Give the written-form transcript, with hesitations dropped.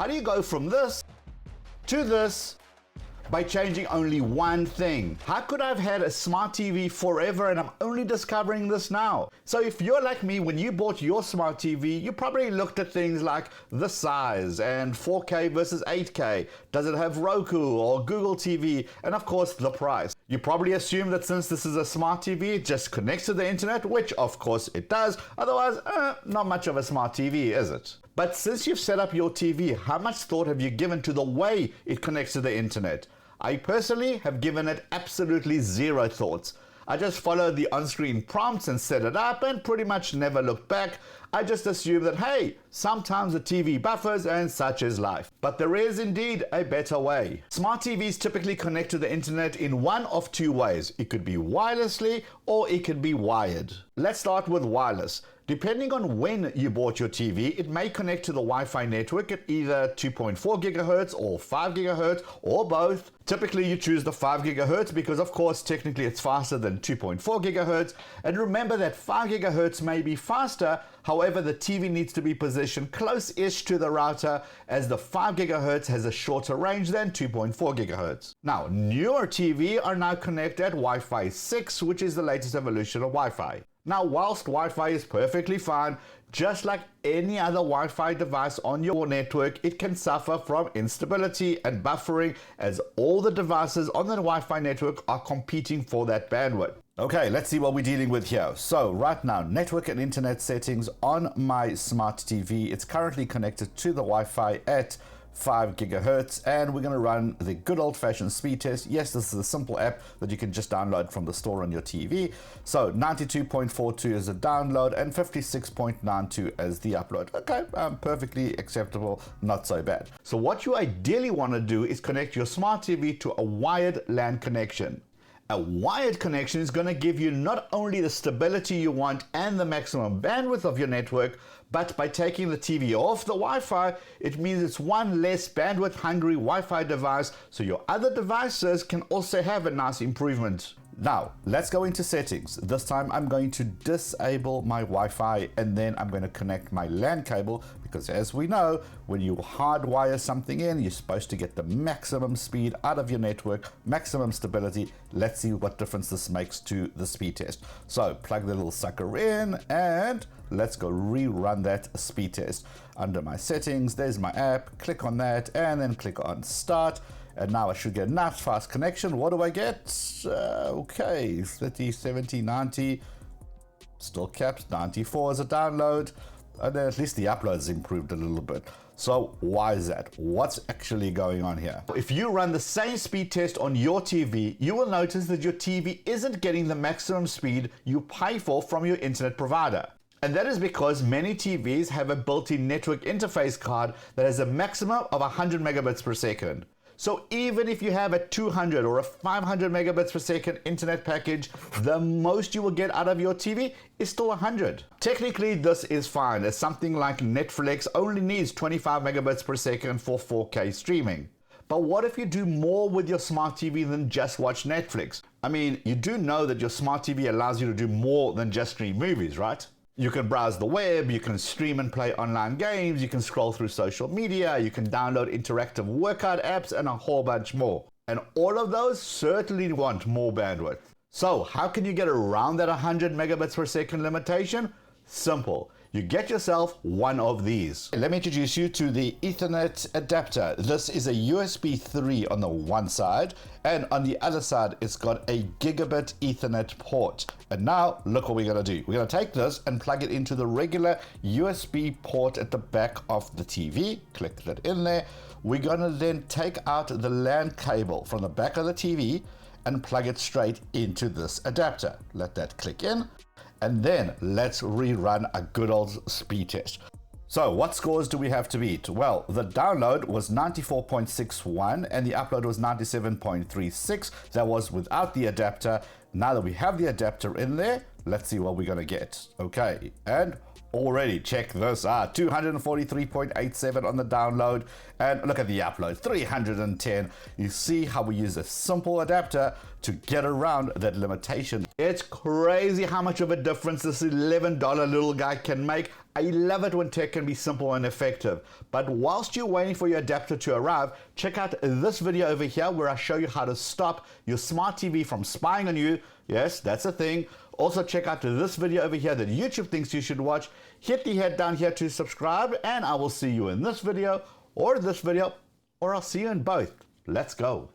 How do you go from this to this by changing only one thing? How could I have had a smart TV forever and I'm only discovering this now? So if you're like me, when you bought your smart TV, you probably looked at things like the size and 4K versus 8K. Does it have Roku or Google TV? And of course, the price. You probably assume that since this is a smart TV, it just connects to the internet, which of course it does. Otherwise, not much of a smart TV, is it? But since you've set up your TV, how much thought have you given to the way it connects to the internet? I personally have given it absolutely zero thoughts. I just followed the on-screen prompts and set it up and pretty much never looked back. I just assumed that, hey, sometimes the TV buffers and such is life. But there is indeed a better way. Smart TVs typically connect to the internet in one of two ways. It could be wirelessly or it could be wired. Let's start with wireless. Depending on when you bought your TV, it may connect to the Wi-Fi network at either 2.4 gigahertz or 5 gigahertz or both. Typically you choose the 5 gigahertz because of course technically it's faster than 2.4 gigahertz. And remember that 5 gigahertz may be faster, however the TV needs to be positioned close-ish to the router as the 5 gigahertz has a shorter range than 2.4 gigahertz. Now newer TV are now connected at Wi-Fi 6, which is the latest evolution of Wi-Fi. Now, whilst Wi-Fi is perfectly fine, just like any other Wi-Fi device on your network, it can suffer from instability and buffering as all the devices on the Wi-Fi network are competing for that bandwidth. Okay, let's see what we're dealing with here. So right now, network and internet settings on my smart TV. It's currently connected to the Wi-Fi at 5 gigahertz, and we're going to run the good old-fashioned speed test. Yes, this is a simple app that you can just download from the store on your TV. So 92.42 is the download and 56.92 as the upload. Okay, perfectly acceptable, not so bad. So what you ideally want to do is connect your smart TV to a wired LAN connection. A wired connection is going to give you not only the stability you want and the maximum bandwidth of your network, but by taking the TV off the Wi-Fi, it means it's one less bandwidth hungry Wi-Fi device, so your other devices can also have a nice improvement. Now, let's go into settings. This time I'm going to disable my Wi-Fi and then I'm going to connect my LAN cable, because as we know, when you hardwire something in, you're supposed to get the maximum speed out of your network, maximum stability. Let's see what difference this makes to the speed test. So plug the little sucker in and let's go rerun that speed test. Under my settings, there's my app, click on that and then click on start. And now I should get a nice fast connection. What do I get? Okay, 30, 70, 90, still capped, 94 as a download. And then at least the upload's improved a little bit. So why is that? What's actually going on here? If you run the same speed test on your TV, you will notice that your TV isn't getting the maximum speed you pay for from your internet provider. And that is because many TVs have a built-in network interface card that has a maximum of 100 megabits per second. So even if you have a 200 or a 500 megabits per second internet package, the most you will get out of your TV is still 100. Technically, this is fine, as something like Netflix only needs 25 megabits per second for 4K streaming. But what if you do more with your smart TV than just watch Netflix? I mean, you do know that your smart TV allows you to do more than just stream movies, right? You can browse the web, you can stream and play online games, you can scroll through social media, you can download interactive workout apps and a whole bunch more. And all of those certainly want more bandwidth. So how can you get around that 100 megabits per second limitation? Simple. You get yourself one of these. Let me introduce you to the Ethernet adapter. This is a USB 3 on the one side, and on the other side, it's got a gigabit Ethernet port. And now look what we're gonna do. We're gonna take this and plug it into the regular USB port at the back of the TV. Click that in there. We're gonna then take out the LAN cable from the back of the TV and plug it straight into this adapter. Let that click in. And then let's rerun a good old speed test. So what scores do we have to beat? Well, the download was 94.61 and the upload was 97.36. That was without the adapter. Now that we have the adapter in there, let's see what we're gonna get. Okay, and already check this out, 243.87 on the download, and look at the upload, 310. You see how we use a simple adapter to get around that limitation. It's crazy how much of a difference this $11 little guy can make. I love it when tech can be simple and effective. But whilst you're waiting for your adapter to arrive, check out this video over here where I show you how to stop your smart TV from spying on you. Yes, that's a thing. Also check out this video over here that YouTube thinks you should watch. Hit the head down here to subscribe, and I will see you in this video, or I'll see you in both. Let's go.